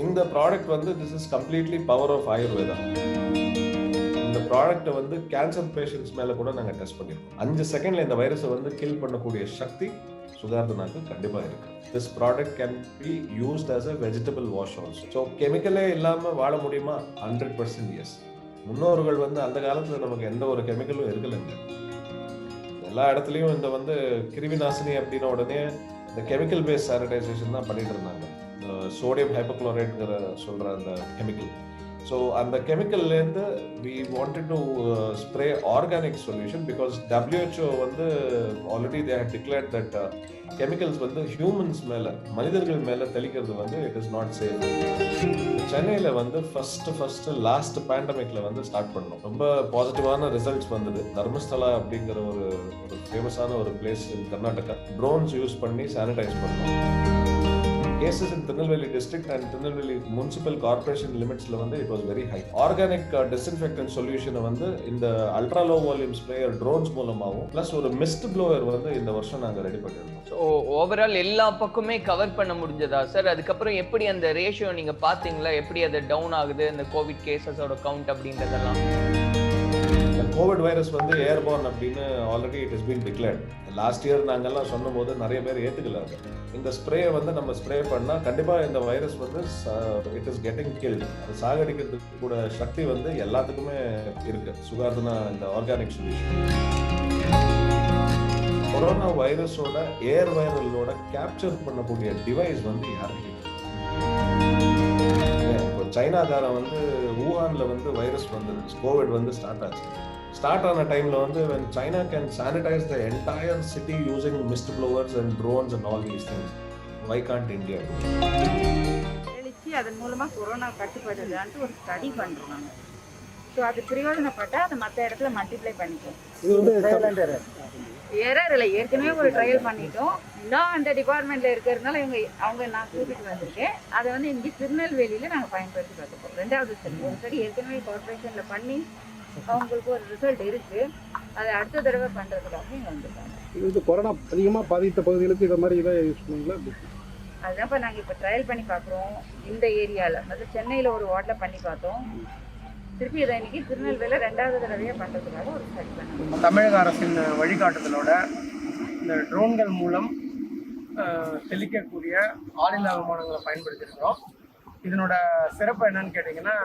இந்த ப்ராடக்ட் வந்து this is completely power of Ayurveda. இந்த ப்ராடக்ட்டை வந்து கேன்சர் பேஷண்ட்ஸ் மேல கூட நாங்க டெஸ்ட் பண்ணிருக்கோம். 5 செகண்ட்ல இந்த வைரஸை வந்து கில் பண்ணக்கூடிய சக்தி சுகார்தனாக்கு கண்டிப்பா இருக்கு. This product can be used as a vegetable wash also. So கெமிக்கலே இல்லாம வாழ முடியுமா? 100% எஸ். முன்னோர்கள் வந்து அந்த காலத்துல நமக்கு எந்த ஒரு கெமிக்கலும் இருக்கலைங்க. எல்லா இடத்துலையும் இந்த வந்து கிருமி நாசினி அப்படின்ன உடனே இந்த கெமிக்கல் பேஸ்ட் சானிடைசேஷன் தான் பண்ணிட்டு இருந்தாங்க. சோடியம் ஹைப்போக்ளோரைட்ங்கிற சொல்ற அந்த கெமிக்கல். ஸோ அந்த கெமிக்கல்லேருந்து we wanted to spray organic solution because WHO வந்து already they had declared that chemicals வந்து ஹியூமன்ஸ் மேலே, மனிதர்கள் மேலே தெளிக்கிறது வந்து இட் இஸ் நாட் சேஃப். சென்னையில் வந்து ஃபர்ஸ்ட் லாஸ்ட் பேண்டமிக்ல வந்து ஸ்டார்ட் பண்ணோம். ரொம்ப பாசிட்டிவான ரிசல்ட்ஸ் வந்தது. தர்மஸ்தலா அப்படிங்கிற ஒரு ஃபேமஸான ஒரு பிளேஸ் இன் கர்நாடகா ட்ரோன்ஸ் யூஸ் பண்ணி சானிடைஸ் பண்ணோம். cases in Tirunelveli district and Tirunelveli municipal corporation limits la vandu it was very high. Organic disinfectant solution vandu இந்த ultra low volume sprayer drones மூலமாவும் plus ஒரு mist blower வந்து இந்த வருஷம் நாங்க ready பண்ணிருக்கோம். So overall எல்லா பக்கமே கவர் பண்ண முடிஞ்சதா சார்? அதுக்கப்புறம் எப்படி அந்த ரேஷியோ நீங்க பாத்தீங்களா? எப்படி அது டவுன் ஆகுது இந்த கோவிட் கேசஸோட கவுண்ட் அப்படின்றதெல்லாம்? கோவிட் வைரஸ் வந்து ஏர்போர்ன் அப்படின்னு already it is been declared. Last year நாங்கெல்லாம் சொன்னும் போது நிறைய பேர் ஏற்றுக்கல. இந்த ஸ்ப்ரேயை வந்து நம்ம ஸ்ப்ரே பண்ணால் கண்டிப்பாக இந்த வைரஸ் வந்து இட் இஸ் கெட்டிங் கில்ட். அது சாகடிக்கிறதுக்கு கூட சக்தி வந்து எல்லாத்துக்குமே இருக்கு. சுகார்தனா இந்த ஆர்கானிக் சொல்யூஷன் கொரோனா வைரஸோட ஏர் வைரலோட கேப்சர் பண்ணக்கூடிய டிவைஸ் வந்து யாருக்கு? இப்போ சைனாக்காரன் வந்து வூஹான்ல வந்து வைரஸ் வந்தது, கோவிட் வந்து ஸ்டார்ட் ஆன டைம்ல வந்து when China can sanitize the entire city using mist blowers and drones and all these things, why can't India do it? அதன் மூலமா கொரோனா கட்டுப்படுதுன்னு ஒரு ஸ்டடி பண்றாங்க. ஸோ அது பிரயோஜனப்பட்டா அதை மற்ற இடத்துல மல்டிப்ளை பண்ணிக்கும். இது வந்து எரர் இல்லை, ஏற்கனவே ஒரு ட்ரையல் பண்ணிட்டோம். இன்னும் அந்த டிபார்ட்மெண்ட்ல இருக்கிறதுனால அவங்க நான் கூட்டிட்டு வந்திருக்கேன். அதை வந்து இங்கே திருநெல்வேலியில நாங்கள் பயன்படுத்தி பார்த்துப்போம். 2வது ஸ்டடி, ஒரு ஸ்டடி ஏற்கனவே கார்பரேஷன்ல பண்ணி அவங்களுக்கு ஒரு ரிசல்ட் இருக்கு. அதை அடுத்த தடவை பண்றதுக்காக இங்க வந்திருக்காங்க. இது வந்து கொரோனா அதிகமா பாதித்த பகுதிகளுக்கு இதை மாதிரி இதை யூஸ் பண்ணுங்களா? அதுதான் நாங்கள் இப்போ ட்ரையல் பண்ணி பார்க்குறோம். இந்த ஏரியாவில் அதாவது சென்னையில் ஒரு வார்டில் பண்ணி பார்த்தோம். திருப்பி இதை இன்னைக்கு திருநெல்வேலியில் 2வது தடவையாக பண்ணுறதுக்காக ஒரு ஸ்டடி பண்ணோம். தமிழக அரசின் வழிகாட்டுதலோட இந்த ட்ரோன்கள் மூலம் தெளிக்கக்கூடிய ஆளில்லா விமானங்களை பயன்படுத்தியிருக்கிறோம். இதனோட சிறப்பு என்னன்னு கேட்டிங்கன்னா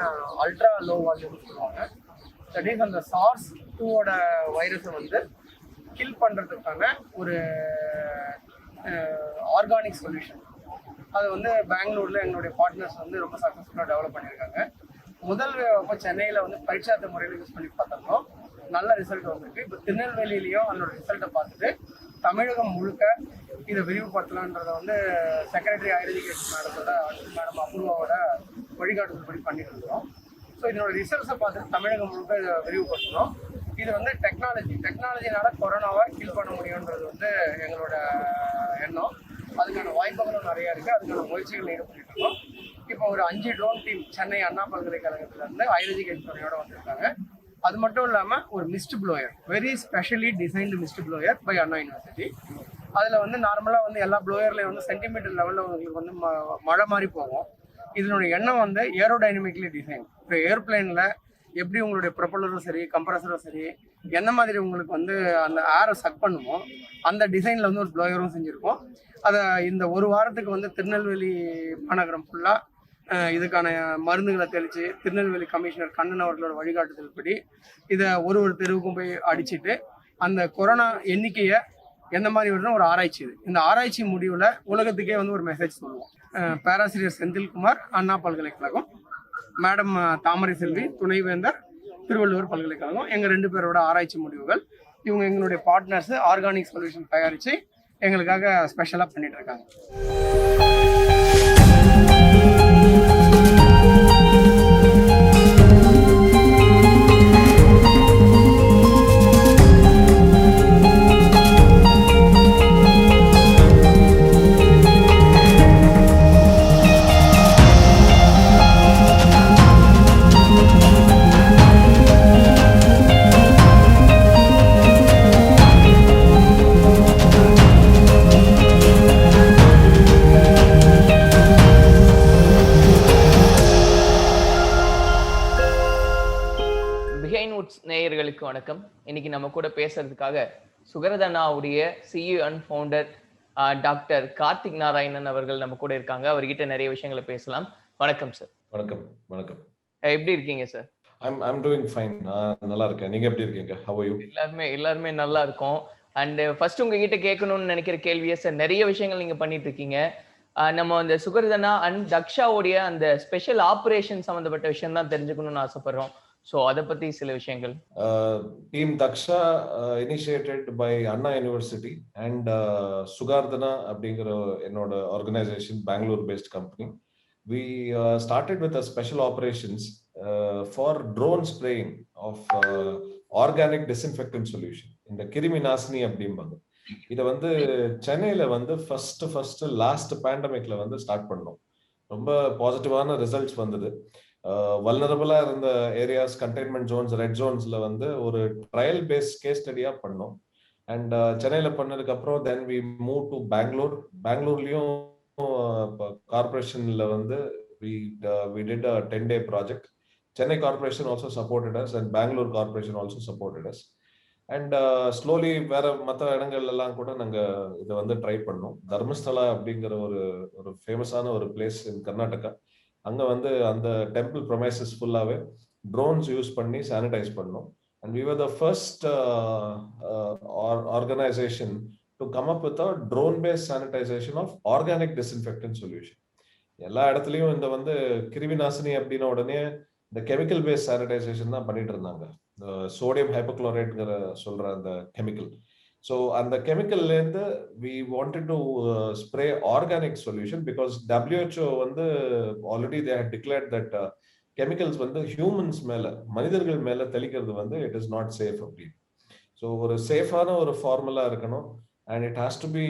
அல்ட்ரா லோ வால்யூம்னு சொல்லுவாங்க. தட் இஸ் அந்த SARS-2 வைரஸை வந்து கில் பண்ணுறதுக்கான ஒரு ஆர்கானிக் சொல்யூஷன். அது வந்து பெங்களூரில் எங்களுடைய பார்ட்னர்ஸ் வந்து ரொம்ப சக்ஸஸ்ஃபுல்லாக டெவலப் பண்ணியிருக்காங்க. முதல் இப்போ சென்னையில் வந்து பரீட்சார்த்த முறையில் யூஸ் பண்ணி பார்த்துருந்தோம். நல்ல ரிசல்ட் வந்திருக்கு. இப்போ திருநெல்வேலியிலையும் அதோட ரிசல்ட்டை பார்த்துட்டு தமிழகம் முழுக்க இதை விரிவுபடுத்தலான்றதை வந்து செக்ரட்டரி ஹையர் எஜுகேஷன் மேடம் அபூர்வாவோட வழிகாட்டுதல் படி பண்ணிட்டு இருக்கிறோம். ஸோ இதனோட ரிசல்ட்ஸை பார்த்துட்டு தமிழகம் முழுக்க இதை விரிவுபடுத்தணும். இது வந்து டெக்னாலஜினால கொரோனாவை கில் பண்ண முடியுன்றது வந்து எங்களோட எண்ணம். அதுக்கான வாய்ப்புகளும் நிறையா இருக்குது. அதுக்கான முயற்சிகள் ஈடுபட்டு இருக்கோம். இப்போ ஒரு 5 ட்ரோன் டீம் சென்னை அண்ணா பல்கலைக்கழகத்திலேருந்து ஹையர் எஜுகேஷன் துறையோட வந்திருக்காங்க. அது மட்டும் இல்லாமல் ஒரு mist blower, very specially designed mist blower by Anna university. அதில் வந்து நார்மலாக வந்து எல்லா ப்ளோயர்லேயும் வந்து சென்டிமீட்டர் லெவலில் உங்களுக்கு வந்து மழை மாதிரி போகும். இதனுடைய எண்ணம் வந்து ஏரோடைனமிக்லி டிசைன். இப்போ ஏர்பிளைனில் எப்படி உங்களுடைய ப்ரொப்பலரும் சரி கம்ப்ரஸரும் சரி எந்த மாதிரி உங்களுக்கு வந்து அந்த ஏரை சக் பண்ணுமோ அந்த டிசைனில் வந்து ஒரு ப்ளோயரும் செஞ்சுருக்கோம். அதை இந்த ஒரு வாரத்துக்கு வந்து திருநெல்வேலி மாநகரம் ஃபுல்லாக இதுக்கான மருந்துகளை தெளித்து திருநெல்வேலி கமிஷனர் கண்ணன் அவர்களோட வழிகாட்டுதல் படி இதை ஒரு தெருவுக்கும் போய் அடிச்சுட்டு அந்த கொரோனா எண்ணிக்கையை எந்த மாதிரி வருதுன்னா ஒரு ஆராய்ச்சி. இது இந்த ஆராய்ச்சி முடிவில் உலகத்துக்கே வந்து ஒரு மெசேஜ் சொல்லுவோம். பேராசிரியர் செந்தில்குமார் அண்ணா பல்கலைக்கழகம், மேடம் தாமரை செல்வி துணைவேந்தர் திருவள்ளுவர் பல்கலைக்கழகம், எங்கள் 2 பேரோட ஆராய்ச்சி முடிவுகள். இவங்க எங்களுடைய பார்ட்னர்ஸ் ஆர்கானிக் சொல்யூஷன் தயாரித்து எங்களுக்காக ஸ்பெஷலாக பண்ணிட்டு இருக்காங்க. நேயர்களுக்கு வணக்கம். இன்னைக்கு நம்ம கூட பேசுறதுக்காக சுகரதனாவுடைய CEO and founder doctor Karthik Narayanan அவர்கள் நம்ம கூட இருக்காங்க. அவர்கிட்ட நிறைய விஷயங்களை பேசலாம். வணக்கம் சார். வணக்கம். வணக்கம். எப்படி இருக்கீங்க சார்? I'm doing fine. நல்லா இருக்கேன். நீங்க எப்படி இருக்கீங்க? How are you? எல்லாருமே நல்லா இருக்கோம். அண்ட் ஃபர்ஸ்ட் உங்ககிட்ட கேட்கணும்னு நினைக்கிற கேள்வியே சார், நிறைய விஷயங்கள் நீங்க பண்ணிட்டு இருக்கீங்க. நம்ம அந்த சுகர்தனா அண்ட் தக்ஷாவுடைய அந்த ஸ்பெஷல் ஆபரேஷன் சம்பந்தப்பட்ட விஷயம் தான் தெரிஞ்சுக்கணும்னு ஆசைப்படுறோம். ஸோ அதை பத்தி சில விஷயங்கள். Team Daksha initiated by Anna university and Sukarthana அப்படிங்கிற என்னோட organisation, Bangalore based company. We started with a special operations for drone spraying of organic disinfectant solution. இந்த கிருமி நாசினி அப்படிம்பாங்க. இதை வந்து சென்னையில வந்து ஃபர்ஸ்ட் லாஸ்ட் பேண்டமிக்ல வந்து ஸ்டார்ட் பண்ணோம். ரொம்ப பாசிட்டிவான ரிசல்ட்ஸ் வந்தது. வல்னரபிளா இருந்த ஏரியாஸ், கண்டெய்ன்மெண்ட் ஜோன்ஸ், ரெட் ஜோன்ஸ்ல வந்து ஒரு ட்ரையல் பேஸ் கேஸ் ஸ்டடியா பண்ணோம். அண்ட் சென்னையில பண்ணதுக்கு அப்புறம் தென் வி மூவ் டு பெங்களூர்லயும் கார்பரேஷன்ல வந்து we did a 10-day project. Chennai corporation also supported us and Bangalore corporation also supported us. And slowly வேற மற்ற இடங்கள்ல எல்லாம் கூட நாங்க இதை வந்து ட்ரை பண்ணோம். தர்மஸ்தலா அப்படிங்கிற ஒரு ஃபேமஸான ஒரு பிளேஸ் இன் கர்நாடகா. அங்க வந்து அந்த டெம்பிள் ப்ரொமைசஸ் ஃபுல்லாவே ட்ரோன்ஸ் யூஸ் பண்ணி சானிடைஸ் பண்ணோம். And we were the first organization to come up with a drone-based sanitization of organic disinfectant solution. எல்லா இடத்துலயும் இந்த வந்து கிருமி நாசினி அப்படின்ன உடனே இந்த கெமிக்கல் பேஸ்ட் சானிடைசேஷன் தான் பண்ணிட்டு இருந்தாங்க. சோடியம் ஹைப்போக்ளோரைட்ங்கிற சொல்ற அந்த கெமிக்கல். ஸோ அந்த கெமிக்கல்ல இருந்து we wanted to spray organic solution because WHO வந்து already they had declared that chemicals வந்து ஹியூமன்ஸ் மேல, மனிதர்கள் மேல தெளிக்கிறது வந்து இட் இஸ் நாட் சேஃப் அப்படின்னு. ஸோ ஒரு சேஃபான ஒரு ஃபார்முலா இருக்கணும். And it has to be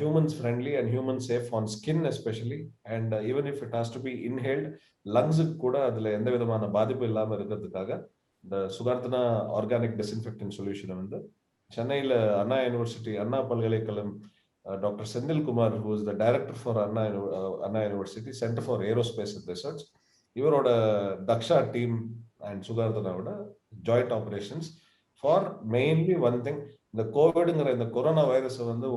humans friendly and human safe on skin especially, and even if it has to be inhaled, lungs கூட அதுல எந்த விதமான பாதிப்பு இல்லாம இருக்கிறதுக்காக இந்த சுகார்தனா ஆர்கானிக் டிஸ்இன்ஃபெக்டன்ட் சொல்யூஷனை வந்து சென்னையில அண்ணா யூனிவர்சிட்டி, அண்ணா பல்கலைக்கழகம், doctor Senthilkumar who is the director for Anna university centre for aerospace and research, இவரோட தக்ஷா டீம் அண்ட் சுகார்தனாவோட joint operations for mainly one thing, இந்த கோவிட்ங்கிற இந்த கொரோனா வைரஸை வந்து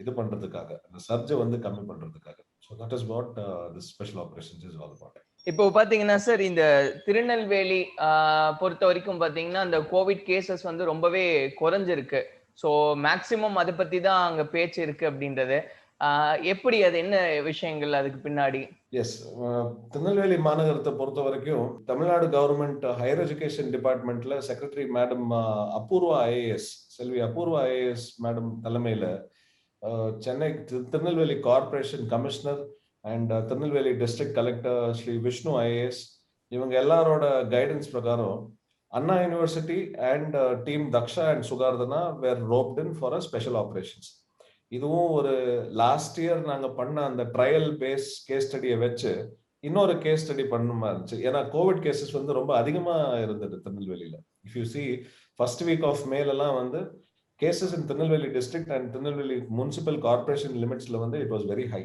இது பண்றதுக்காக, இந்த சர்ஜை வந்து கம்மி பண்றதுக்காக. So that is what this special operations is all about. இப்போ பாத்தீங்கன்னா சார், இந்த திருநெல்வேலி பொறுத்த வரைக்கும் பாத்தீங்கன்னா அந்த கோவிட் கேசஸ் வந்து ரொம்பவே குறைஞ்சிருக்கு. ஸோ மேக்சிமம் அதை பத்தி தான் அங்க பேச்சு இருக்கு அப்படின்றது. எப்படி, அது என்ன விஷயங்கள் அதுக்கு பின்னாடி? எஸ், திருநெல்வேலி மாநகரத்தை பொறுத்த வரைக்கும் தமிழ்நாடு கவர்மெண்ட் ஹையர் எஜுகேஷன் டிபார்ட்மெண்ட்ல செக்ரட்டரி மேடம் அபூர்வா ஐஏஎஸ், செல்வி அபூர்வா ஐஏஎஸ் மேடம் தலைமையில Chennai Tirunelveli corporation commissioner and Tirunelveli district collector Shri Vishnu IAS, இவங்க எல்லாரோட கைடன்ஸ் பிரகாரம் Anna university and team Daksha and Sukarthana were roped in for a special operations. இதுவும் ஒரு லாஸ்ட் இயர் நாங்க பண்ண அந்த ட்ரையல் பேஸ் கேஸ் ஸ்டடியை வச்சு இன்னொரு கேஸ் ஸ்டடி பண்ணணுமா இருந்துச்சு. ஏன்னா கோவிட் கேசஸ் வந்து ரொம்ப அதிகமா இருந்தது திருநெல்வேலியில. If you see first week of மேலாம் வந்து cases in Tirunelveli district and Tirunelveli municipal corporation லிமிட்ஸ்ல வந்து இட் வாஸ் வெரி ஹை,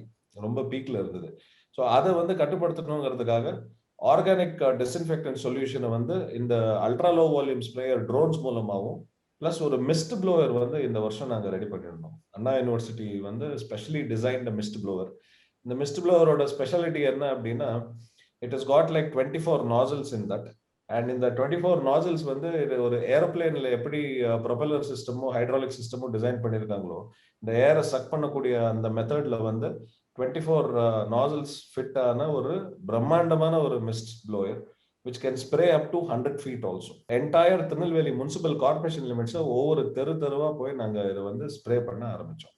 ரொம்ப பீக்ல இருந்தது. ஸோ அதை வந்து கட்டுப்படுத்தணுங்கிறதுக்காக ஆர்கானிக் டிஸ்இன்ஃபெக்டன்ட் சொல்யூஷனை வந்து இந்த ultra low volume sprayer drones மூலமாகவும் பிளஸ் ஒரு மிஸ்ட் ப்ளோவர் வந்து இந்த வருஷம் நாங்கள் ரெடி பண்ணியிருந்தோம். அண்ணா யூனிவர்சிட்டி வந்து ஸ்பெஷலி டிசைன்ட் மிஸ்ட் ப்ளோவர். இந்த மிஸ்ட் ப்ளோவரோட ஸ்பெஷாலிட்டி என்ன அப்படின்னா, it is got like 24 nozzles in that. And இந்த 24 நாசல்ஸ் வந்து ஒரு ஏரோப்ளேன்ல எப்படி ப்ரொபெல்லர் சிஸ்டமும் ஹைட்ராலிக் சிஸ்டமும் டிசைன் பண்ணியிருக்காங்களோ, இந்த ஏரை சக் பண்ணக்கூடிய அந்த மெத்தட்ல வந்து 24 நாசல்ஸ் ஃபிட் ஆன ஒரு பிரம்மாண்டமான ஒரு mist blower which can spray up to 100 feet also. Entire Tirunelveli municipal corporation limits ஒவ்வொரு தெருவா போய் நாங்க இதை வந்து ஸ்ப்ரே பண்ண ஆரம்பிச்சோம்.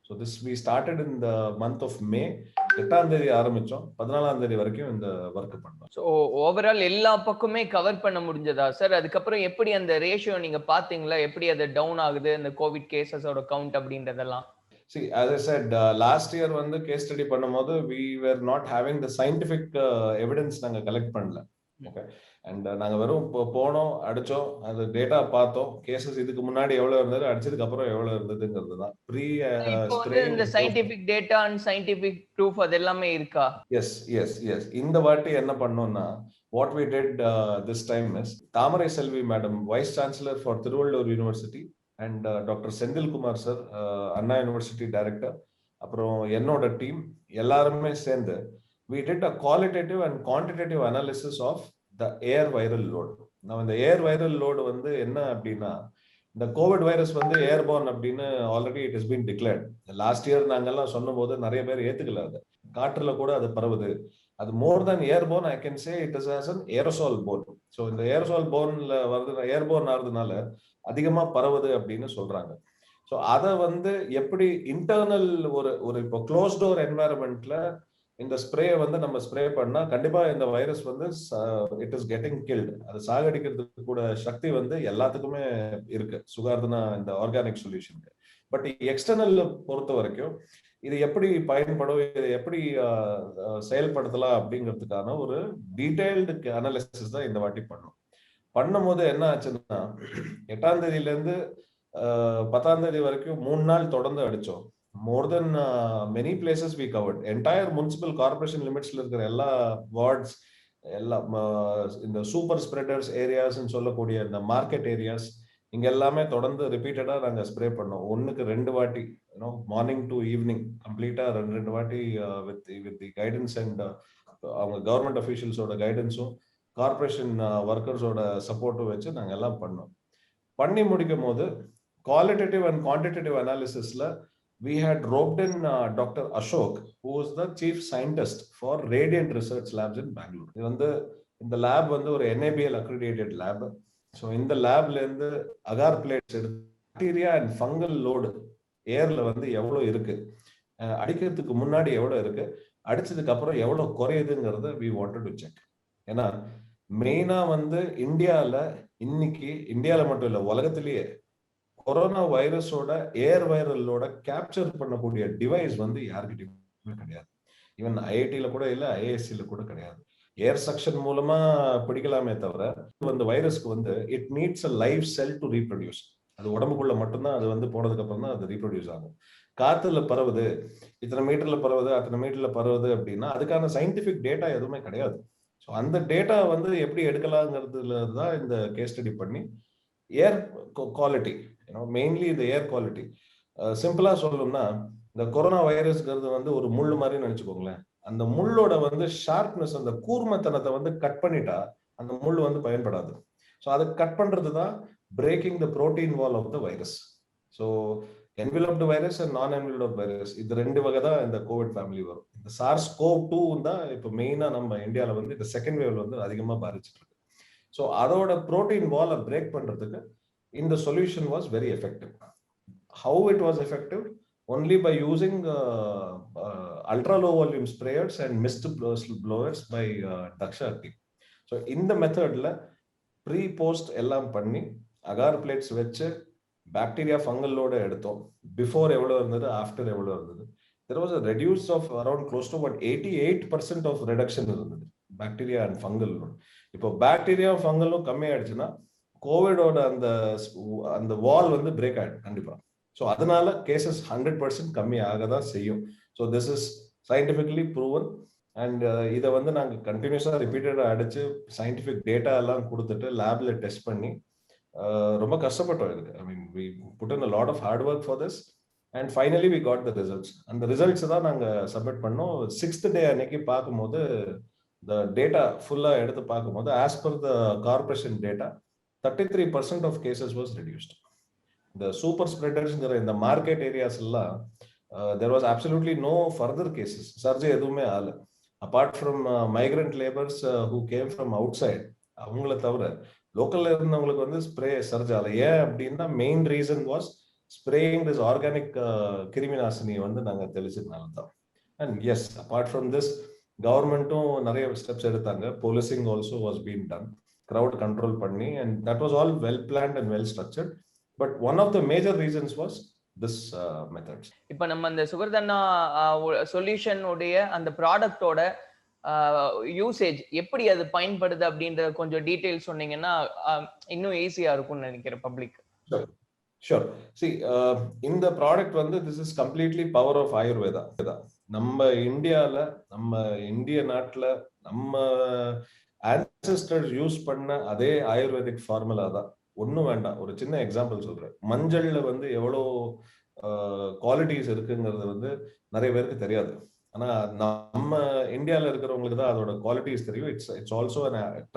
So this we started in the month of May. 8ஆம் தேதி ஆரம்பிச்சோம், 14ஆம் தேதி வரைக்கும் இந்த வர்க் பண்ணோம். ஸோ ஓவரால் எல்லா பக்கமே கவர் பண்ண முடிஞ்சதா சார்? அதுக்கப்புறம் எப்படி அந்த ரேஷியோ நீங்க பாத்தீங்களா, எப்படி அது டவுன் ஆகுது இந்த கோவிட் கேசஸோட கவுண்ட் அப்படின்றதெல்லாம்? See, as I said, last year வந்து கேஸ் ஸ்டடி பண்ணும்போது we were not having the scientific evidence நாங்க கலெக்ட் பண்ணல. ஓகே. அண்ட் நாங்க வெறும் போனோம், அடிச்சோம், அது டேட்டா பார்த்தோம், கேசஸ் இதுக்கு முன்னாடி எவ்வளவு இருந்தது, அடிச்சதுக்கு அப்புறம் எவ்வளவு இருந்ததுங்கிறது தான். ப்ரீ இப்போ வந்து ஸ்ப்ரேயிங். இந்த scientific data and scientific proof அது எல்லாமே இருக்கா? Yes yes yes. இந்த வாட்டி என்ன பண்ணோம்னா, what we did this time is, Thamarai Selvi madam, vice chancellor for Thiruvallur university, and doctor Senthilkumar sir, Anna university director, அப்புறம் என்னோட டீம் எல்லாருமே சேர்ந்து we did a qualitative and quantitative analysis of the air viral load. Now இந்த air viral load வந்து என்ன அப்படின்னா, இந்த Covid virus வந்து ஏர்போர்ன் அப்படின்னு already it is been declared. Last year நாங்கெல்லாம் சொன்னும் போது நிறைய பேர் ஏத்துக்கல. அது காற்றுல கூட அது பரவுது. அது more than airborne, I can say it is as an aerosol borne. So இந்த ஏரோசால் போர்ன்ல வருது, ஏர்போர்ன் ஆகுறதுனால அதிகமா பரவுது அப்படின்னு சொல்றாங்க. ஸோ அதை வந்து எப்படி இன்டர்னல் ஒரு ஒரு இப்போ க்ளோஸ் டோர் என்வாயர்மெண்ட்ல இந்த ஸ்ப்ரே வந்து நம்ம ஸ்ப்ரே பண்ணா கண்டிப்பா இந்த வைரஸ் வந்து இட் இஸ் கெட்டிங் கில்டு. அது சாகடிக்கிறதுக்கு கூட சக்தி வந்து எல்லாத்துக்குமே இருக்கு சுகார்தனா இந்த ஆர்கானிக் சொல்யூஷனுக்கு. பட் எக்ஸ்டர்னல் பொறுத்த வரைக்கும் இது எப்படி பயன்படும், இது எப்படி செயல்படுத்தலாம் அப்படிங்கிறதுக்கான ஒரு டீடைல்டு அனாலிசிஸ் தான் இந்த வாட்டி பண்ணும் போது என்ன ஆச்சுன்னா, 8ஆம் தேதியில இருந்து 10ஆம் தேதி வரைக்கும் 3 நாள் தொடர்ந்து அடிச்சோம். More than many places we covered. Entire municipal corporation limits la irukra ella wards, ella இந்த சூப்பர் ஸ்ப்ரெடர்ஸ் ஏரியாஸ் னு சொல்லக்கூடிய இந்த மார்க்கெட் ஏரியாஸ், இங்க எல்லாமே தொடர்ந்து ரிப்பீட்டடா நாங்க ஸ்ப்ரே பண்ணோம். ஒண்ணுக்கு 2 வாட்டி, மார்னிங் டு ஈவினிங் கம்ப்ளீட்டா 2 வாட்டி வித் தி கைடன்ஸ் அண்ட் அவங்க கவர்மெண்ட் அஃபீஷியல்ஸோட கைடன்ஸும் கார்பரேஷன் ஒர்க்கர்ஸோட சப்போர்ட்டும் வச்சு நாங்க எல்லாம் பண்ணி முடிக்கும் போது குவாலிட்டேட்டிவ் அண்ட் குவான்டிடேட்டிவ் அனாலிசிஸ்ல we had roped in Dr. Ashok, who was the chief scientist for Radiant Research Labs in Bangalore. இது வந்து இந்த லேப் வந்து ஒரு NABL accredited lab. ஸோ இந்த லேப்ல இருந்து அகார் பிளேட்ஸ் எடுத்து பாக்டீரியா அண்ட் ஃபங்கல் லோடு ஏர்ல வந்து எவ்வளோ இருக்கு, அடிக்கிறதுக்கு முன்னாடி எவ்வளோ இருக்கு, அடிச்சதுக்கு அப்புறம் எவ்வளோ குறையுதுங்கிறத we wanted to check. ஏன்னா மெயினா வந்து இந்தியால மட்டும் இல்லை, உலகத்திலேயே கொரோனா வைரஸோட ஏர் வைரலோட கேப்சர் பண்ணக்கூடிய டிவைஸ் வந்து யாருக்கிட்டையுமே கிடையாது. ஈவன் ஐஐடியில கூட இல்லை, ஐஏஎஸ்சில கூட கிடையாது. ஏர் சக்ஷன் மூலமா பிடிக்கலாமே தவிர அந்த வைரஸ்க்கு வந்து it needs a live sell to reproduce. அது உடம்புக்குள்ள மட்டும்தான் அது வந்து போனதுக்கு அப்புறம் தான் அது ரீப்ரொடியூஸ் ஆகும். காத்துல பரவுது, இத்தனை மீட்டர்ல பரவுது, அத்தனை மீட்டர்ல பரவுது அப்படின்னா அதுக்கான சயின்டிபிக் டேட்டா எதுவுமே கிடையாது. ஸோ அந்த டேட்டா வந்து எப்படி எடுக்கலாங்கிறதுல தான் இந்த கேஸ் ஸ்டடி பண்ணி ஏர் குவாலிட்டி, மெயின்லி இந்த ஏர் குவாலிட்டி சிம்பிளா சொல்லணும்னா, இந்த கொரோனா வைரஸ்ங்கிறது வந்து ஒரு முள் மாதிரி நினைச்சுக்கோங்களேன். அந்த முள்ளோட வந்து ஷார்ப்னஸ், அந்த கூர்மத்தனத்தை வந்து கட் பண்ணிட்டா அந்த முள் வந்து பயன்படாது. ஸோ அதை கட் பண்றது தான் breaking the protein wall of the virus. So enveloped virus and non enveloped virus, இது 2 வகை தான் இந்த கோவிட் ஃபேமிலி வரும். இந்த SARS-CoV-2 தான் இப்போ மெயினா நம்ம இந்தியாவில் வந்து இந்த செகண்ட் வேவ் வந்து அதிகமா பாதிச்சுட்டு இருக்கு. ஸோ அதோட புரோட்டீன் வாலை பிரேக் பண்றதுக்கு இந்த solution was very effective. How it was effective? only by using ultra low volume sprayers and mist blowers by Daksha team. So in the method la pre post ellam panni agar plates veche bacteria fungal load edutho, before evlo irundhathu, after evlo irundhathu, there was a reduce of around close to about 88% of reduction irundhathu bacteria and fungal load. Ipo bacteria fungal kammi ayiduchuna covid oda and the wall வந்து break ஆயிடும் கண்டிப்பா. So அதனால cases 100% கம்மி ஆகதான் செய்யும். So this is scientifically proven. And இதை வந்து நாங்கள் கண்டினியூஸாக ரிப்பீட்டடாக அடிச்சு சயின்டிஃபிக் டேட்டா எல்லாம் கொடுத்துட்டு லேப்ல டெஸ்ட் பண்ணி ரொம்ப கஷ்டப்பட்டோம் இதுக்கு. I mean we put in a lot of hard work for this and finally we got the results. அந்த ரிசல்ட்ஸ் தான் நாங்கள் சப்மிட் பண்ணோம். 6th day அன்னைக்கு பார்க்கும்போது the data ஃபுல்லாக எடுத்து பார்க்கும்போது as per the corporation data 33% of cases was reduced. The super spreaders in the market areas there was absolutely no further cases. Surgery edume aala apart from migrant laborers who came from outside, avungala thavara local la irundhavangalukku vandu spray surge aala. Yeah, அப்படினா main reason was spraying this organic கிருமிநாசினி வந்து நாங்க தெளிச்சதுனால தான். And yes, apart from this governmentum நிறைய steps எடுத்தாங்க. Policing also was being done, crowd control பண்ணி, and that was all well planned and well structured. But one of the major reasons was this methods. இப்போ நம்ம அந்த சுகர்தன்னா solution உடைய அந்த ப்ராடக்ட்டோட usage எப்படி அது பயன்படுது அப்படின்றத கொஞ்சம் டீடைல் சொன்னீங்கன்னா இன்னும் ஈஸியா இருக்கும்னு நினைக்கிறேன் பப்ளிக். ஷூர். See, இந்த ப்ராடக்ட் வந்து this is completely power of Ayurveda. நம்ம இந்தியால, நம்ம இந்திய நாட்டுல, நம்ம ஆன்செஸ்டர்ஸ் யூஸ் பண்ண அதே ஆயுர்வேதிக் ஃபார்முலா தான். ஒன்றும் வேண்டாம். ஒரு சின்ன எக்ஸாம்பிள் சொல்றேன். மஞ்சள்ல வந்து எவ்வளோ குவாலிட்டிஸ் இருக்குங்கிறது வந்து நிறைய பேருக்கு தெரியாது. ஆனா நம்ம இந்தியாவில் இருக்கிறவங்களுக்கு தான் அதோட குவாலிட்டிஸ் தெரியும். It's also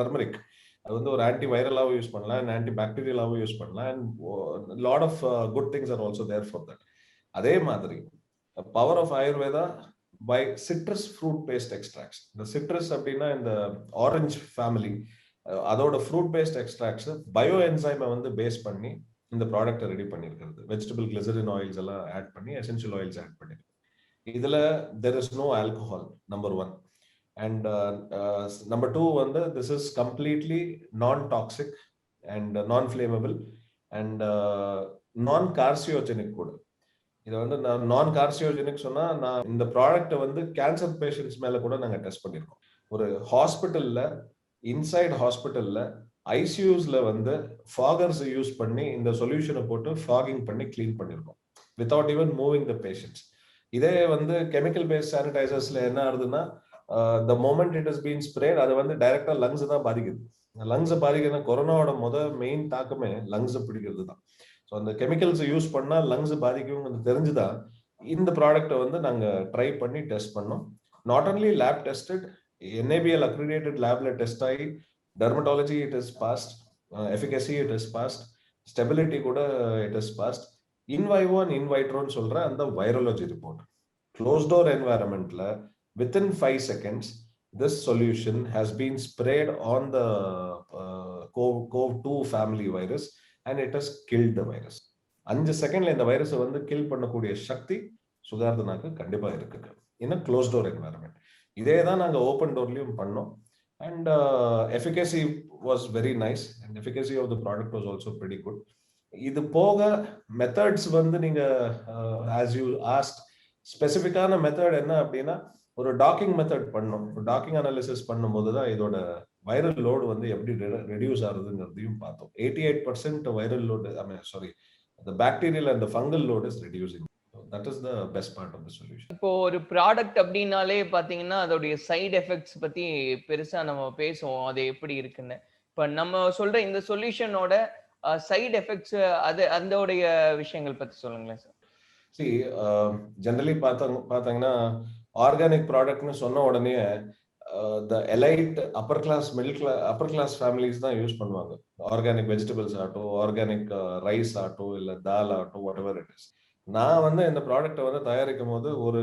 turmeric. அது வந்து ஒரு ஆன்டி வைரலாகவும் யூஸ் பண்ணலாம், ஆன்டி பாக்டீரியலாகவும் யூஸ் பண்ணலாம், and lot of good things are also there for that. அதே மாதிரி power of Ayurveda by citrus fruit paste extracts. இந்த சிட்ரஸ் அப்படின்னா இந்த ஆரஞ்சு ஃபேமிலி, அதோட ஃப்ரூட் பேஸ்ட் எக்ஸ்ட்ராக்ட்ஸ் பயோ என்சைமை வந்து பேஸ் பண்ணி இந்த ப்ராடக்ட்டை ரெடி பண்ணியிருக்கிறது. வெஜிடபிள் கிளிசரின் ஆயில்ஸ் எல்லாம் ஆட் பண்ணி எசென்ஷியல் ஆயில்ஸ் ஆட் பண்ணிருக்கு. இதுல there is no alcohol, number 1. And number 2 வந்து this is completely non-toxic and non-flammable and non-carcinogenic கூட. இது வந்து non-carcinogenic சொன்னா, நான் இந்த ப்ராடக்ட்டை வந்து கேன்சர் பேஷண்ட்ஸ் மேல கூட நாங்க டெஸ்ட் பண்ணியிருக்கோம். ஒரு ஹாஸ்பிட்டல்ல, இன்சைட் ஹாஸ்பிட்டல்ல ஐசியூஸ்ல வந்து ஃபாகர்ஸ் யூஸ் பண்ணி இந்த சொல்யூஷனை போட்டு ஃபாகிங் பண்ணி கிளீன் பண்ணியிருக்கோம் without even moving the patients. இதே வந்து கெமிக்கல் பேஸ்ட் சானிடைசர்ஸ்ல என்ன ஆகுதுன்னா, the moment it has been sprayed, அது வந்து டைரக்டா லங்ஸ் தான் பாதிக்குது. லங்ஸ் பாதிக்கிற கொரோனாவோட மெயின் தாக்கமே லங்ஸ் பிடிக்கிறது தான். ஸோ அந்த கெமிக்கல்ஸ் யூஸ் பண்ணா லங்ஸ் பாதிக்கும் தெரிஞ்சுதான் இந்த ப்ராடக்ட்டை வந்து நாங்க ட்ரை பண்ணி டெஸ்ட் பண்ணோம். Not only lab tested, NABL accredited லேப்ல டெஸ்ட் ஆகி dermatology it is passed, efficacy it is passed, stability கூட it is passed. In vivo and இன்வைட்ரோன்னு சொல்ற அந்த வைரலஜி ரிப்போர்ட் க்ளோஸ் டோர் என்வாயரன்மெண்ட்ல within 5 seconds this solution has been sprayed on the CoV-2 family virus and it has killed the virus. 5 செகண்ட்ல இந்த வைரஸை வந்து kill பண்ணக்கூடிய சக்தி சுகார்தனாக்கு கண்டிப்பா இருக்கு in a closed door environment. இதே தான் நாங்க ஓப்பன் டோர்லயும் பண்ணோம். and efficacy was very nice and efficacy of the product was also pretty good. இது போக மெத்தட்ஸ் வந்து நீங்க as you asked, ஸ்பெசிஃபிக்கான மெத்தட் என்ன அப்படின்னா, ஒரு டாக்கிங் மெத்தட் பண்ணோம். டாக்கிங் அனாலிசிஸ் பண்ணும்போது தான் இதோட வைரல் லோடு வந்து எப்படி ரெடியூஸ் ஆகுதுங்கிறதையும் பார்த்தோம். 88% viral load, the bacterial and the fungal load is reducing. That is the best part of the solution. இப்போ ஒரு ப்ராடக்ட் அப்படின்னாலே பாத்தீங்கன்னா அதோடைய சைடு எஃபெக்ட்ஸ் பத்தி பெருசா நம்ம பேசுவோம், அது எப்படி இருக்குன்னு. இப்ப நம்ம சொல்ற இந்த சொல்யூஷனோட சைடு எஃபெக்ட்ஸ், அது அதோடைய விஷயங்கள் பத்தி சொல்லுங்களேன் சார். See, generally பார்த்தாங்கன்னா ஆர்கானிக் ப்ராடக்ட்னு சொன்ன உடனே the elite upper class families தான் யூஸ் பண்ணுவாங்க. ஆர்கானிக் வெஜிடபிள்ஸ் ஆகட்டும், ஆர்கானிக் ரைஸ் ஆகட்டும், இல்லை தால் ஆகட்டும், வாட் எவர் இட் இஸ். நான் வந்து இந்த ப்ராடக்டை வந்து தயாரிக்கும் போது ஒரு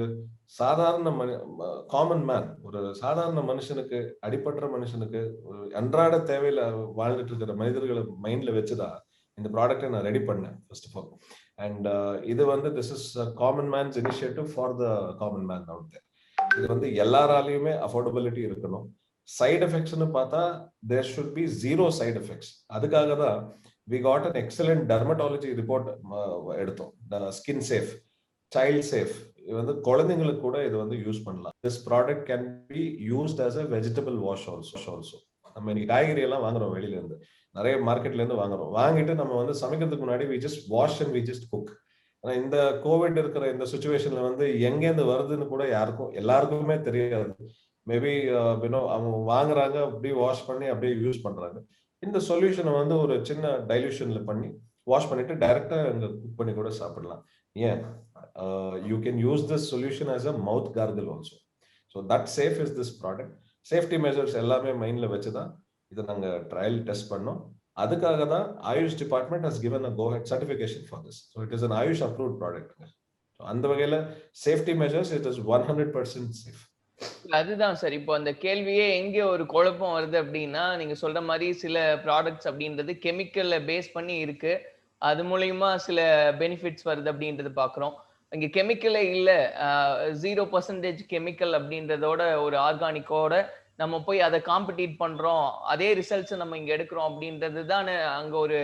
சாதாரண காமன் மேன், ஒரு சாதாரண மனுஷனுக்கு, அடிப்பட்ட மனுஷனுக்கு, ஒரு அன்றாட தேவையில வாழ்ந்துட்டு இருக்கிற மனிதர்களை மைண்ட்ல வச்சுதான் இந்த ப்ராடக்டை நான் ரெடி பண்ணேன் ஃபர்ஸ்ட் ஆஃப் ஆல். அண்ட் இது வந்து this is common man's initiative for the common man out there. இது வந்து எல்லாராலையுமே அஃபோர்டபிலிட்டி இருக்கணும். சைடு எஃபெக்ட்ஸ்னு பார்த்தா there should be 0 side effects. அதுக்காக தான் we got an excellent dermatology report எடுத்தோம். Skin safe, child safe. இது வந்து குழந்தைங்களுக்கு கூட இது வந்து யூஸ் பண்ணலாம். This product can be used as a vegetable wash also. நம்ம இன்னைக்கு காய்கறி எல்லாம் வாங்குறோம் வெளியில இருந்து, நிறைய மார்க்கெட்ல இருந்து வாங்குறோம். வாங்கிட்டு நம்ம வந்து சமைக்கிறதுக்கு முன்னாடி we just wash and we just cook. ஆனா இந்த கோவிட் இருக்கிற இந்த சுச்சுவேஷன்ல வந்து எங்கேருந்து வருதுன்னு கூட எல்லாருக்குமே தெரியாது. மேபி அவங்க வாங்குறாங்க, அப்படியே வாஷ் பண்ணி அப்படியே யூஸ் பண்றாங்க. இந்த சொல்யூஷனை வந்து ஒரு சின்ன டைல்யூஷன்ல பண்ணி வாஷ் பண்ணிட்டு டைரக்டா அங்க குக் பண்ணி கூட சாப்பிடலாம். ஏன், you can use this solution as a mouth gargle also. So that safe is this product. Safety measures எல்லாமே மைண்ட்ல வச்சுதான் இதை நாங்க ட்ரையல் டெஸ்ட் பண்ணோம். அதுக்காக தான் AYUSH department has given a go ahead certification for this. So it is an Ayush approved product. So அந்த வகையில safety measures it is 100% safe. அதுதான் சார். இப்போ அந்த கேள்வியே எங்க ஒரு குழப்பம் வருது அப்படின்னா, நீங்க சொல்ற மாதிரி சில ப்ராடக்ட்ஸ் அப்படின்றது கெமிக்கல்ல பேஸ் பண்ணி இருக்கு, அது மூலியமா சில பெனிஃபிட்ஸ் வருது அப்படின்றது பாக்குறோம். இங்க கெமிக்கலே இல்ல, 0% கெமிக்கல் அப்படின்றதோட ஒரு ஆர்கானிக்கோட நம்ம போய் அதை காம்படிட் பண்றோம், அதே ரிசல்ட்ஸ் நம்ம இங்க எடுக்கிறோம் அப்படின்றது தான் அங்க ஒரு,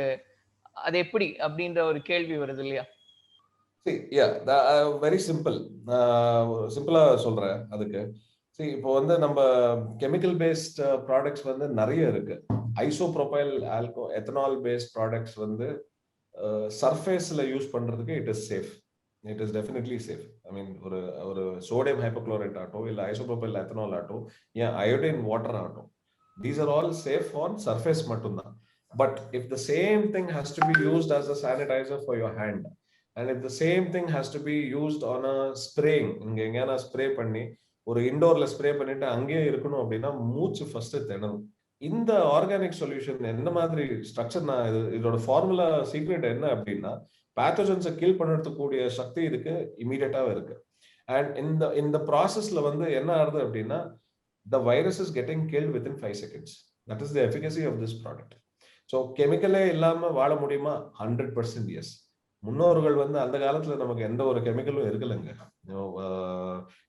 அது எப்படி அப்படின்ற ஒரு கேள்வி வருது இல்லையா? வெரி சிம்பிளா சொல்றேன். அதுக்கு சரி, இப்போ வந்து நம்ம கெமிக்கல் பேஸ்ட் ப்ராடக்ட்ஸ் வந்து நிறைய இருக்கு. ஐசோப்ரோபைல் எத்தனால் பேஸ்ட் ப்ராடக்ட்ஸ் வந்து சர்ஃபேஸ்ல யூஸ் பண்றதுக்கு it is safe. It is definitely safe. I mean ஒரு ஒரு சோடியம் ஹைப்போக்ளோரைட் ஆகட்டும், இல்லை ஐசோப்ரோபைல் எத்தனால் ஆகட்டும், ஏன் அயோடைன் வாட்டர் ஆகட்டும், these are all safe on surface மட்டும்தான். But if the same thing has to be used as a sanitiser for your hand, and if the same thing has to be used on a spraying, இங்க எங்கேயான spray பண்ணி ஒரு இண்டோர்ல spray பண்ணிட்டு அங்கேயே இருக்கணும் அப்படின்னா மூச்சு ஃபர்ஸ்ட் திணறும். இந்த ஆர்கானிக் சொல்யூஷன் என்ன மாதிரி ஸ்ட்ரக்சர், நான் இதோட ஃபார்முலா சீக்ரெட் என்ன அப்படின்னா, பேத்தோஜன்ஸை கீல் பண்ணுறதுக்கூடிய சக்தி இதுக்கு இமீடியட்டாக இருக்கு. அண்ட் இந்த ப்ராசஸ்ல வந்து என்ன ஆகுது அப்படின்னா, the virus is getting killed within 5 seconds. That is the efficacy of this product. So கெமிக்கலே இல்லாம வாழ முடியுமா? 100% yes. முன்னோர்கள் வந்து அந்த காலத்துல நமக்கு எந்த ஒரு கெமிக்கலும் இருக்கலைங்க.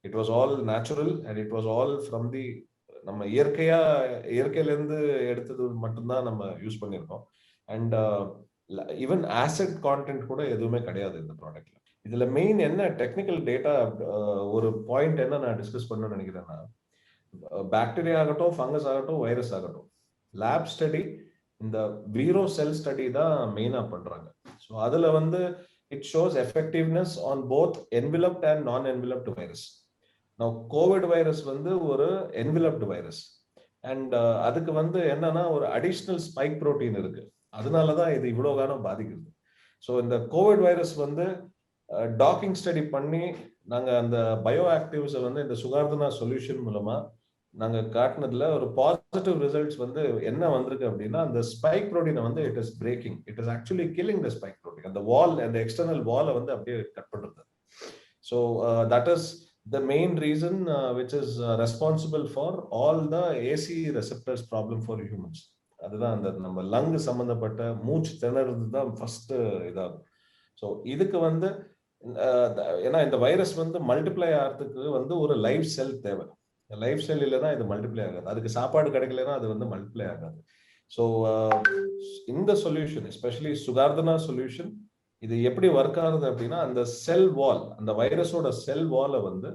It was all natural and it was all from the, நம்ம இயற்கையில இருந்து எடுத்தது மட்டும்தான் நம்ம யூஸ் பண்ணியிருக்கோம். அண்ட் ஈவன் ஆசிட் கான்டென்ட் கூட எதுவுமே கிடையாது இந்த ப்ராடக்ட்ல. இதுல மெயின் என்ன டெக்னிக்கல் டேட்டா, ஒரு பாயிண்ட் என்ன நான் டிஸ்கஸ் பண்ணணும்னு நினைக்கிறேன்னா, பாக்டீரியா ஆகட்டும், ஃபங்கஸ் ஆகட்டும், வைரஸ் ஆகட்டும், லேப் ஸ்டடி இந்த வீரோ செல் ஸ்டடி தான் மெயினா பண்றாங்க. ஸோ அதுல வந்து it shows effectiveness on both enveloped and non enveloped virus. Non COVID virus வந்து ஒரு என்விலப்டு வைரஸ், அண்ட் அதுக்கு வந்து என்னன்னா ஒரு அடிஷ்னல் ஸ்பைக் புரோட்டீன் இருக்கு, அதனாலதான் இது இவ்வளவு காலம் பாதிக்குது. ஸோ இந்த கோவிட் வைரஸ் வந்து டாக்கிங் ஸ்டடி பண்ணி நாங்க அந்த பயோ ஆக்டிவ்ஸை வந்து இந்த சுகார்தனா சொல்யூஷன் மூலமா நாங்க காட்டினதுல ஒரு பாசிட்டிவ் ரிசல்ட்ஸ் வந்து என்ன வந்திருக்கு அப்படின்னா, அந்த ஸ்பைக் புரோட்டீனை வந்து it is braking, it is actually killing the spike protein. அந்த வால், அந்த எக்ஸ்டர்னல் வாலை வந்து அப்படியே கட் பண்றது. So that is the main reason which is responsible for all the AC receptors problem for humans. அதுதான் அந்த நம்ம லங் சம்பந்தப்பட்ட மூச்சு திணறது தான் ஃபர்ஸ்ட் இதாகும். ஸோ இதுக்கு வந்து ஏன்னா இந்த வைரஸ் வந்து மல்டிப்ளை ஆகிறதுக்கு வந்து ஒரு லைஃப் செல் தேவை. லைஃப் செல் இல்லைன்னா இது மல்டிப்ளை ஆகாது, அதுக்கு சாப்பாடு கிடைக்கலன்னா அது வந்து மல்டிப்ளை ஆகாது. ஸோ இந்த சொல்யூஷன், எஸ்பெஷலி சுகார்தனா சொல்யூஷன், இது எப்படி ஒர்க் ஆகுது அப்படின்னா, அந்த செல் வால், அந்த வைரஸோட செல் வாலை வந்து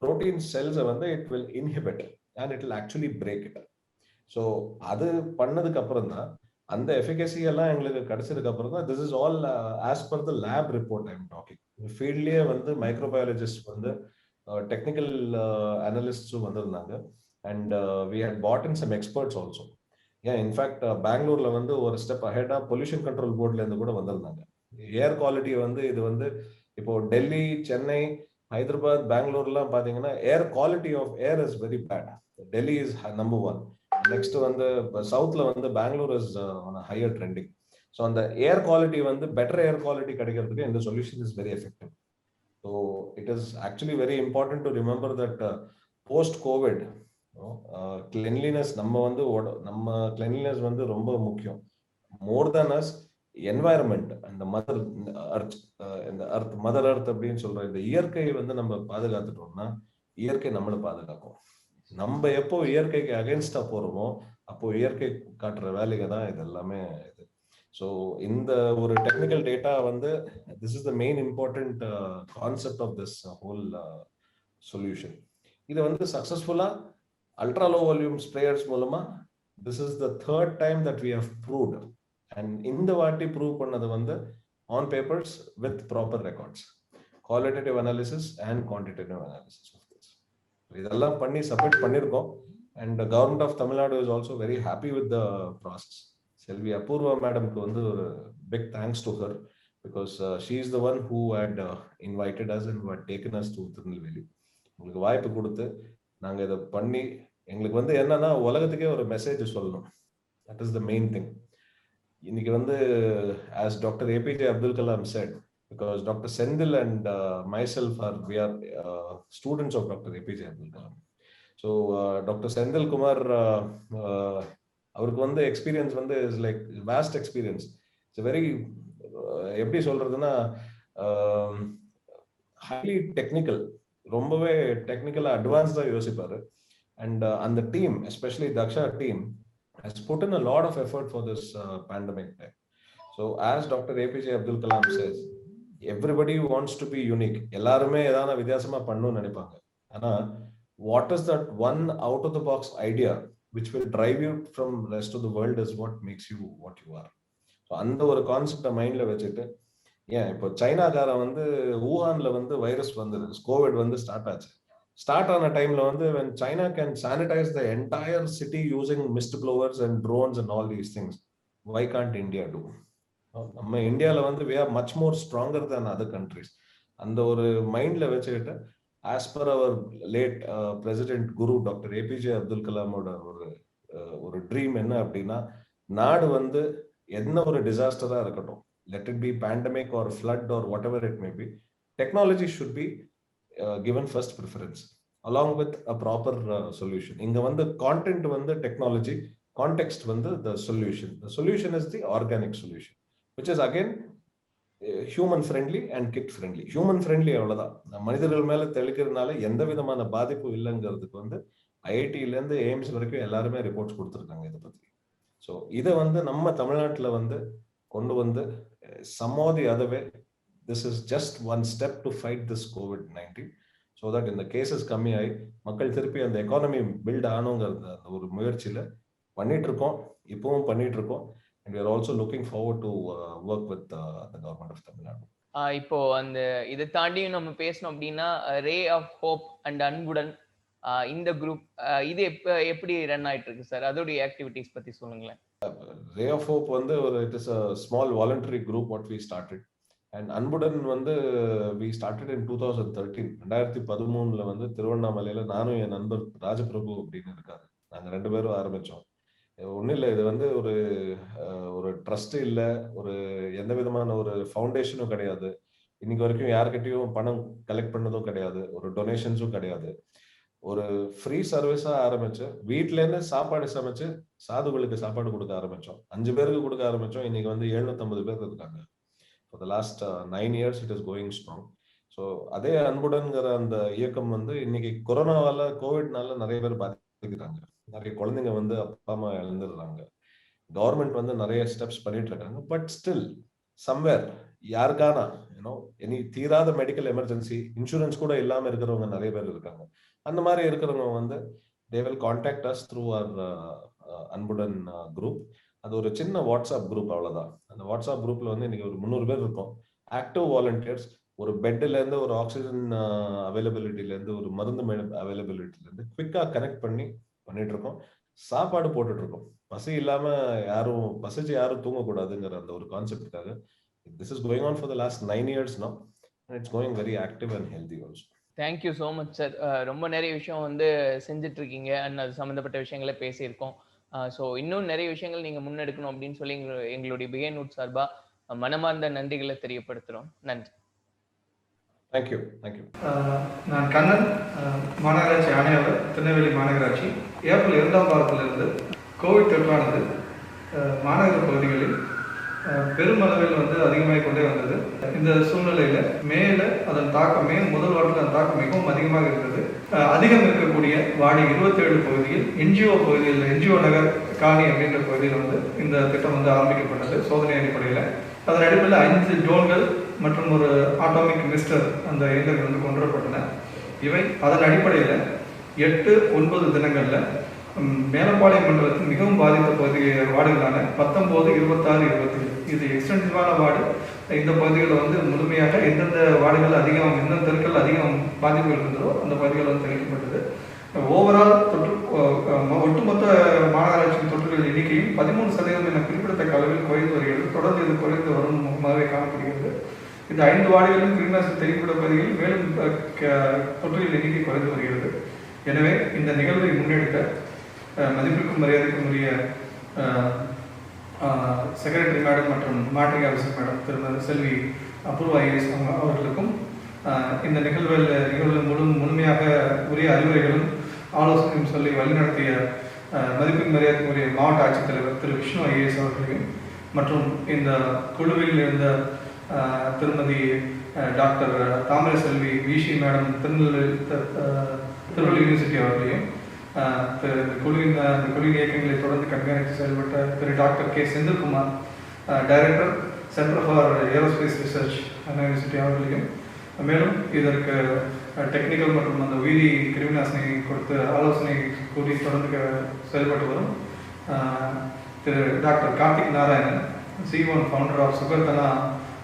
புரோட்டீன் செல்ஸை வந்து it will inhibit and it will actually break it. So அது பண்ணதுக்கு அப்புறம் தான் அந்த எஃபிகசி எல்லாம் எங்களுக்கு கிடைச்சதுக்கு அப்புறம் தான், this is all as per the lab report I am talking. ஃபீல்ட்லயே வந்து மைக்ரோபயாலஜிஸ்ட் வந்து டெக்னிக்கல் அனலிஸ்ட்ஸும் வந்திருந்தாங்க, and we had put in some experts also. And in fact பெங்களூர்ல வந்து ஒரு ஸ்டெப் அஹெடா பொல்யூஷன் கண்ட்ரோல் போர்ட்ல இருந்து கூட வந்திருந்தாங்க. ஏர் குவாலிட்டி வந்து இது வந்து இப்போ டெல்லி, சென்னை, ஹைதராபாத், பெங்களூர்லாம் பாத்தீங்கன்னா air quality of air is very bad. Delhi is number 1. Next வந்து சவுத்ல வந்து Bangalore is higher trending. So அந்த ஏர் குவாலிட்டி வந்து பெட்டர் ஏர் குவாலிட்டி கிடைக்கிறதுக்கு இந்த solution is very effective. So it is actually very important to remember that post COVID cleanliness, நம்ம cleanliness வந்து ரொம்ப முக்கியம். More than as environment and mother earth, இந்த அர்த், மதர் அர்த் அப்படின்னு சொல்ற இந்த இயற்கையை வந்து நம்ம பாதுகாத்துட்டோம்னா இயற்கை நம்மளை பாதுகாக்கும். நம்ம எப்போ இயற்கைக்கு அகைன்ஸ்டா போறோமோ அப்போ இயற்கை காட்டுற வேலைங்க தான் இது எல்லாமே இது. ஸோ இந்த ஒரு டெக்னிக்கல் டேட்டா வந்து this is the main important concept of this whole solution. இது வந்து சக்சஸ்ஃபுல்லா அல்ட்ரா லோ வால்யூம் ஸ்ப்ரேயர்ஸ் மூலமா this is the 3rd time that we have proved. அண்ட் இந்த வாட்டி ப்ரூவ் பண்ணது வந்து on papers with proper records, qualitative analysis and quantitative analysis of this. இதெல்லாம் பண்ணி சப்மிட் பண்ணியிருக்கோம். And government of Tamil Nadu is also very happy with the process. செல்வி அபூர்வா மேடம்க்கு வந்து ஒரு big thanks to her, because she is the one who had invited us and who had taken us to Tirunelveli. உங்களுக்கு வாய்ப்பு கொடுத்து நாங்கள் இதை பண்ணி, எங்களுக்கு வந்து என்னன்னா உலகத்துக்கே ஒரு மெசேஜ் சொல்லணும். That is the main thing. இன்னைக்கு வந்து as Dr. APJ Abdul Kalam said, because Dr. Sendil and myself we are students of Dr. APJ Abdul Kalam. So Dr. Sendil Kumar, அவருக்கு வந்து எக்ஸ்பீரியன்ஸ் வந்து is like vast experience. It's very எப்படி சொல்றதுன்னா highly technical, ரொம்பவே டெக்னிக்கலா அட்வான்ஸ்டா யோசிப்பாரு. And அந்த team, especially Daksha team, has put in a lot of effort for this pandemic time. So as Dr. APJ Abdul Kalam says, everybody wants to be unique. எல்லாருமே ஏதான வித்தியாசமா பண்ணணும்னு நினைப்பாங்க. ஆனா what is that one out of the box idea which will drive you from rest of the world is what makes you what you are. So அந்த ஒரு கான்செப்டை மைண்ட்ல வச்சுட்டு, ஏன் இப்போ சைனாக்காரன் வந்து ஊஹான்ல வந்து வைரஸ் வந்தது, கோவிட் வந்து ஸ்டார்ட் ஆச்சு. ஸ்டார்ட் ஆன டைம்ல வந்து when China can sanitize the entire city using mist blowers and drones and all these things, why can't India do? நம்ம இந்தியால வந்து we are much more stronger than other countries. அந்த ஒரு மைண்ட்ல வச்சுக்கிட்டு as per our late president guru Dr. APJ Abdul Kalamோட ஒரு dream என்ன அப்படின்னா, நாடு வந்து என்ன ஒரு டிசாஸ்டரா இருக்கட்டும், let it be pandemic or flood or whatever it may be, technology should be given first preference along with a proper solution. இங்க வந்து content வந்து technology, context வந்து the solution is the organic solution, which is again human friendly and kid friendly. human friendly அவ்வளவுதான், மனிதர்கள் மேல தெளிக்கிறதுனால எந்த விதமான பாதிப்பு இல்லைங்கிறதுக்கு வந்து ஐஐடில இருந்து எய்ம்ஸ் வரைக்கும் எல்லாருமே ரிப்போர்ட்ஸ் கொடுத்துருக்காங்க இதை பத்தி. ஸோ இதை வந்து நம்ம தமிழ்நாட்டில் வந்து கொண்டு வந்து some or the other way, this is just one step to fight this COVID-19, so that in the cases கம்மியாகி மக்கள் திருப்பி அந்த எக்கானமி பில்ட் ஆகணுங்கிறது அந்த ஒரு முயற்சியில் பண்ணிட்டு இருக்கோம், இப்பவும் பண்ணிட்டு இருக்கோம். and we are also looking forward to work with the government of Tamil Nadu. இப்போ அந்த இதை தாண்டியும் நம்ம பேசணும் அப்படின்னா ரே ஆஃப் ஹோப் அண்ட் அன்புடன் இந்த குரூப் இது எப்படி ரன் ஆயிட்டு இருக்கு சார், அதோடைய ஆக்டிவிட்டிஸ் பத்தி சொல்லுங்களேன். Ray of Hope வந்து ஒரு it is a small voluntary group what we started, and அன்புடன் வந்து we started in 2013. 2013ல வந்து திருவண்ணாமலையில நானும் என் நண்பர் ராஜபிரபு அப்படின்னு இருக்காரு, நாங்க 2 பேரும் ஆரம்பிச்சோம். ஒன்றும் இல்லை, இது வந்து ஒரு ட்ரஸ்ட் இல்லை, ஒரு எந்த விதமான ஒரு ஃபவுண்டேஷனும் கிடையாது, இன்னைக்கு வரைக்கும் யாருக்கிட்டையும் பணம் கலெக்ட் பண்ணதும் கிடையாது, ஒரு டொனேஷன்ஸும் கிடையாது. ஒரு ஃப்ரீ சர்வீஸா ஆரம்பிச்சு வீட்டுல இருந்து சாப்பாடு சமைச்சு சாதுகளுக்கு சாப்பாடு கொடுக்க ஆரம்பிச்சோம். 5 பேருக்கு கொடுக்க ஆரம்பிச்சோம். இன்னைக்கு வந்து 750 பேர் இருக்காங்க. For the last 9 years it is going strong. So அதே அன்புடன்கிற அந்த இயக்கம் வந்து இன்னைக்கு கொரோனாவால கோவிட்னால நிறைய பேர் பாதிக்கிறாங்க, நிறைய குழந்தைங்க வந்து அப்பா அம்மா இழந்துடுறாங்க. கவர்மெண்ட் வந்து நிறைய ஸ்டெப்ஸ் பண்ணிட்டு இருக்காங்க. பட் ஸ்டில் சம்வேர் யாருக்கான எனி தீராத மெடிக்கல் எமர்ஜென்சி, இன்சூரன்ஸ் கூட இல்லாம இருக்கிறவங்க நிறைய பேர் இருக்காங்க. அந்த மாதிரி இருக்கிறவங்க வந்து they will contact us through our அன்புடன் குரூப். அது ஒரு சின்ன வாட்ஸ்அப் குரூப், அவ்வளவுதான். அந்த வாட்ஸ்அப் குரூப்ல வந்து இன்னைக்கு ஒரு 300 பேர் இருக்கும். ஆக்டிவ் வாலண்டியர்ஸ், ஒரு பெட்ல இருந்து, ஒரு ஆக்சிஜன் அவைலபிலிட்டில இருந்து, ஒரு மருந்து அவைலபிலிட்டில இருந்து குவிக்கா கனெக்ட் பண்ணிட்டு இருக்கோம். சாப்பாடு போட்டுட்டு இருக்கோம். பசி இல்லாம பசிச்சு யாரும் தூங்கக்கூடாதுங்கிற அந்த ஒரு கான்செப்டுக்காக this is going on for the last 9 years now, and it's going very active and healthy also. Thank you so much sir. ரொம்ப நிறைய விஷயம் வந்து செஞ்சுட்டு இருக்கீங்க அண்ட் அது சம்மந்தப்பட்ட விஷயங்களை பேசியிருக்கோம். ஸோ இன்னும் நிறைய விஷயங்கள் நீங்கள் முன்னெடுக்கணும் அப்படின்னு சொல்லி எங்களுடைய பிகைன் ரூட் சார்பாக மனமார்ந்த நன்றிகளை தெரியப்படுத்துகிறோம். நன்றி. தேங்க்யூ. நான் கண்ணன், மாநகராட்சி ஆணையாளர், திருநெல்வேலி மாநகராட்சி. ஏப்ரல் 2ஆம் வாரத்திலிருந்து கோவிட் தொற்றானது மாநகர பகுதிகளில் பெருமளவில் வந்து அதிகமாக கொண்டே வந்தது. இந்த சூழ்நிலையில மே முதல் வாரத்தில் அதன் தாக்கம் மிகவும் அதிகமாக இருந்தது. அதிகம் இருக்கக்கூடிய வார்டு 27 பகுதியில் என்ஜிஓ நகர் காணி அப்படின்ற பகுதியில் வந்து இந்த திட்டம் வந்து ஆரம்பிக்கப்பட்டது சோதனை அடிப்படையில். அதன் அடிப்படையில் 5 ட்ரோன்கள் மற்றும் ஒரு ஆட்டோமிக் மிஸ்டர் அந்த இயந்திரங்கள் வந்து கொண்டு வரப்பட்டன. இவை அதன் அடிப்படையில் 8-9 தினங்கள்ல மேலப்பாளையம் மண்டலத்தில் மிகவும் பாதித்த வார்டுகளான 19, 26, 27 இது எக்ஸ்டென்சிவான வார்டு. இந்த பகுதிகளில் வந்து முழுமையாக எந்தெந்த வார்டுகள் அதிகம், எந்தெந்த தெருக்கள் அதிகம் பாதிப்பு இருந்ததோ அந்த பகுதிகள் வந்து தெளிக்கப்பட்டது. ஓவரால் ஒட்டுமொத்த மாநகராட்சி தொற்றுகள் எண்ணிக்கையும் 13% என குறிப்பிடத்தக்க அளவில் குறைந்து வருகிறது. தொடர்ந்து இது குறைந்து வருமாகவே காணப்படுகிறது. இந்த 5 வார்டுகளிலும் கிருமிநாசினி தெளிக்கப்பட்ட பகுதிகளில் மேலும் தொற்றுகள் எண்ணிக்கை குறைந்து வருகிறது. எனவே இந்த நிகழ்வை முன்னெடுக்க மதிப்பிற்கும் மரியாதைக்கும் உரிய செக்ரட்டரி மேடம் மற்றும் மாட்ரிக் ஆஃபீஸர் மேடம் திருமதி செல்வி அபூர்வா ஐஏஎஸ் அவர்களுக்கும் இந்த நிகழ்வில் முழுமையாக உரிய அறிவுரைகளும் ஆலோசனையும் சொல்லி வழிநடத்திய மதிப்பின் மரியாதைக்கும் உரிய மாவட்ட ஆட்சித்தலைவர் திரு விஷ்ணு ஐஏஎஸ் அவர்களையும் மற்றும் இந்த குழுவில் இருந்த திருமதி doctor Thamarai Selvi VC madam Thiruvallur university அவர்களையும் குழுவின் இயக்கங்களை தொடர்ந்து கண்காணித்து செயல்பட்ட திரு doctor K Senthilkumar director centre for aerospace research Anna university அவர்களையும் மேலும் இதற்கு டெக்னிக்கல் மற்றும் அந்த உயிரி கிருமிநாசினி கொடுத்து ஆலோசனை கூறி தொடர்ந்து செயல்பட்டு வரும் திரு doctor Karthik Narayanan, C1 founder of Sukarthana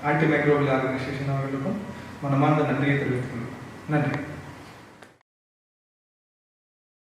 anti microbial organisation அவர்களுக்கும் மனமார்ந்த நன்றியை தெரிவித்துள்ளோம். நன்றி.